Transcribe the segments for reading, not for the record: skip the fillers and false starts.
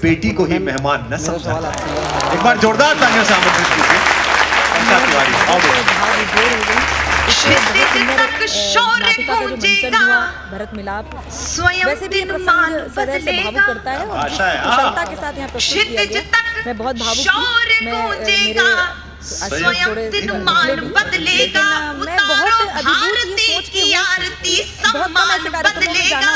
बेटी को ही मेहमान न समझा जाए। एक बार जोरदार तालियों से आमंत्रित कीजिए अंकिता तिवारी। आओ भरत मिलाप वैसे भी ये प्रसंग सदैव से भावुक करता है और कुशलता के साथ यहाँ प्रस्तुत किया गया। मैं बहुत भावुक हूँ। मैं बहुत अभिभूत ये सोच के बहुत कम ऐसे कार्यक्रमों में जाना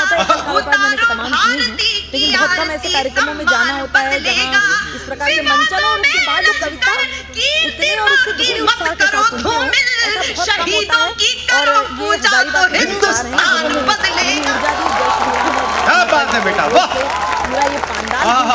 होता है। मैंने तमाम किए हैं, लेकिन बहुत कम ऐसे कार्यक्रमों में जाना होता है जहाँ इस प्रकार के मंचन और उसके बाद जो कविता उतने और उससे दुगने उत्साह के साथ सुनते हो, ऐसा बहुत कम होता है। और ये हजारीबाग के विचार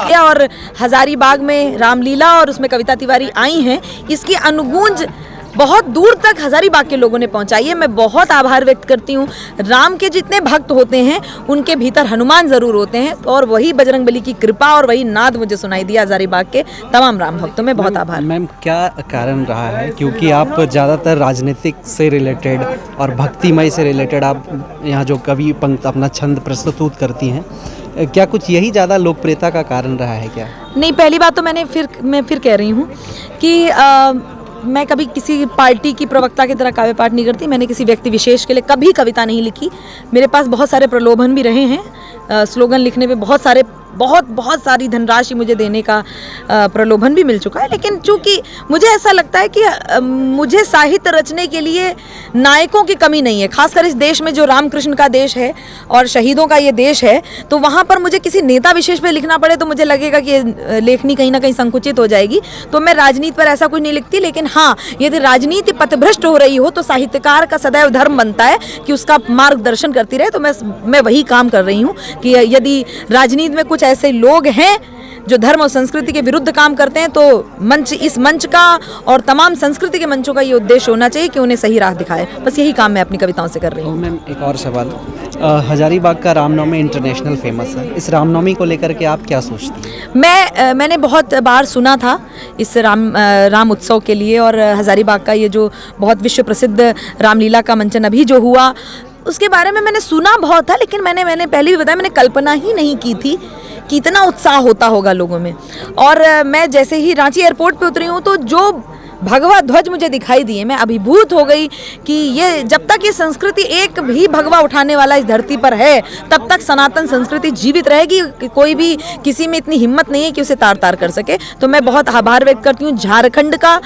हैं और हजारीबाग में रामलीला और उसमें कविता तिवारी आई हैं, इसकी अनुगूंज बहुत दूर तक हजारीबाग के लोगों ने पहुंचाई है। मैं बहुत आभार व्यक्त करती हूँ। राम के जितने भक्त होते हैं उनके भीतर हनुमान जरूर होते हैं और वही बजरंगबली की कृपा और वही नाद मुझे सुनाई दिया हजारीबाग के तमाम राम भक्तों में। बहुत आभार। मैम, क्या कारण रहा है, क्योंकि आप ज़्यादातर राजनीतिक से रिलेटेड और भक्तिमय से रिलेटेड आप यहाँ जो कवि पंक्ति अपना छंद प्रस्तुत करती हैं, क्या कुछ यही ज़्यादा लोकप्रियता का कारण रहा है क्या? नहीं, पहली बात तो मैं फिर कह रही हूँ कि मैं कभी किसी पार्टी की प्रवक्ता की तरह काव्य पाठ नहीं करती। मैंने किसी व्यक्ति विशेष के लिए कभी कविता नहीं लिखी। मेरे पास बहुत सारे प्रलोभन भी रहे हैं। स्लोगन लिखने पे बहुत सारी धनराशि मुझे देने का प्रलोभन भी मिल चुका है। लेकिन चूंकि मुझे ऐसा लगता है कि मुझे साहित्य रचने के लिए नायकों की कमी नहीं है। खासकर इस देश में जो रामकृष्ण का देश है और शहीदों का ये देश है, तो वहाँ पर मुझे किसी नेता विशेष पे लिखना पड़े तो मुझे लगेगा कि लेखनी कहीं ना कहीं संकुचित हो जाएगी। तो मैं राजनीति पर ऐसा कुछ नहीं लिखती। लेकिन हाँ, यदि राजनीति पथभ्रष्ट हो रही हो तो साहित्यकार का सदैव धर्म बनता है कि उसका मार्गदर्शन करती रहे। तो मैं वही काम कर रही हूँ कि यदि राजनीति में कुछ ऐसे लोग हैं जो धर्म और संस्कृति के विरुद्ध काम करते हैं, तो इस मंच का और तमाम संस्कृति के मंचों का ये उद्देश्य होना चाहिए कि उन्हें सही राह दिखाए। बस यही काम मैं अपनी कविताओं से कर रही हूँ। मैम, एक और सवाल, हजारीबाग का रामनवमी इंटरनेशनल फेमस है। इस रामनवमी को लेकर के आप क्या सोचती हैं? मैंने बहुत बार सुना था इस राम उत्सव के लिए, और हजारीबाग का ये जो बहुत विश्व प्रसिद्ध रामलीला का मंचन अभी जो हुआ, उसके बारे में मैंने सुना बहुत था। लेकिन मैंने पहले भी बताया, मैंने कल्पना ही नहीं की थी कि इतना उत्साह होता होगा लोगों में। और मैं जैसे ही रांची एयरपोर्ट पे उतरी हूँ तो जो भगवा ध्वज मुझे दिखाई दिए, मैं अभिभूत हो गई कि ये जब तक ये संस्कृति एक भी भगवा उठाने वाला इस धरती पर है, तब तक सनातन संस्कृति जीवित रहेगी। कोई भी किसी में इतनी हिम्मत नहीं है कि उसे तार तार कर सके। तो मैं बहुत आभार व्यक्त करती हूँ झारखंड का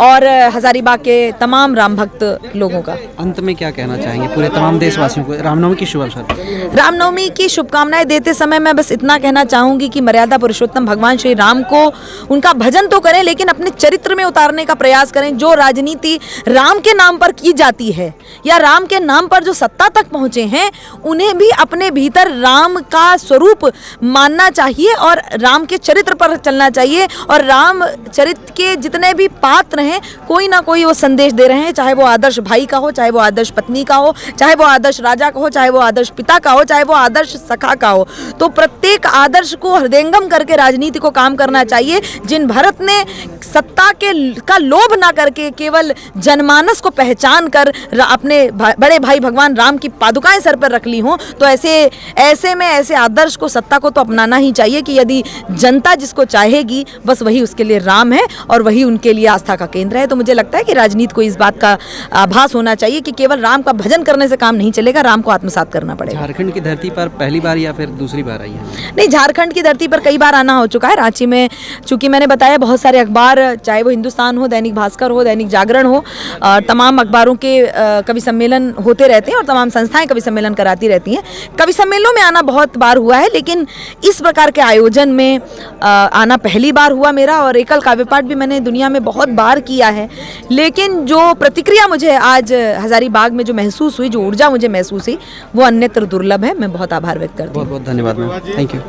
और हजारीबाग के तमाम राम भक्त लोगों का। अंत में क्या कहना चाहेंगे पूरे तमाम देशवासियों को रामनवमी की शुभ अवसर? रामनवमी की शुभकामनाएं देते समय मैं बस इतना कहना चाहूँगी कि मर्यादा पुरुषोत्तम भगवान श्री राम को उनका भजन तो करें, लेकिन अपने चरित्र में उतारने का प्रयास करें। जो राजनीति राम के नाम पर की जाती है या राम के नाम पर जो सत्ता तक पहुँचे हैं, उन्हें भी अपने भीतर राम का स्वरूप मानना चाहिए और राम के चरित्र पर चलना चाहिए। और राम चरित्र के जितने भी पात्र हैं, कोई ना कोई वो संदेश दे रहे हैं, चाहे वो आदर्श भाई का हो, चाहे वो आदर्श पत्नी का हो, चाहे वो आदर्श राजा का हो, चाहे वो आदर्श पिता का हो, चाहे वो आदर्श सखा का हो। तो प्रत्येक आदर्श को हृदयंगम करके राजनीति को काम करना चाहिए। जिन भरत ने सत्ता का लोभ ना करके केवल जनमानस को पहचान कर अपने बड़े भाई भगवान राम की पादुकाएं सर पर रख ली हों, तो ऐसे में ऐसे आदर्श को, सत्ता को तो अपनाना ही चाहिए कि यदि जनता जिसको चाहेगी बस वही उसके लिए राम है और वही उनके लिए आस्था का केंद्र है। तो मुझे लगता है कि राजनीति को इस बात का आभास होना चाहिए कि केवल राम का भजन करने से काम नहीं चलेगा, राम को आत्मसात करना पड़ेगा। झारखंड की धरती पर पहली बार या फिर दूसरी बार आई है? नहीं, झारखंड की धरती पर कई बार आना हो चुका है। रांची में चूंकि मैंने बताया बहुत सारे अखबार, चाहे वो हिंदुस्तान हो, दैनिक भास्कर हो, दैनिक जागरण हो, तमाम अखबारों के कवि सम्मेलन होते रहते हैं और तमाम संस्थाएं कवि सम्मेलन कराती रहती हैं। कवि सम्मेलनों में आना बहुत बार हुआ है, लेकिन इस प्रकार के आयोजन में आना पहली बार हुआ मेरा। और एकल काव्य पाठ भी मैंने दुनिया में बहुत बार किया है, लेकिन जो प्रतिक्रिया मुझे आज हजारीबाग में जो महसूस हुई, जो ऊर्जा मुझे महसूस हुई, वो अन्यत्र दुर्लभ है। मैं बहुत आभार व्यक्त करती हूँ। बहुत बहुत धन्यवाद मैम, थैंक यू।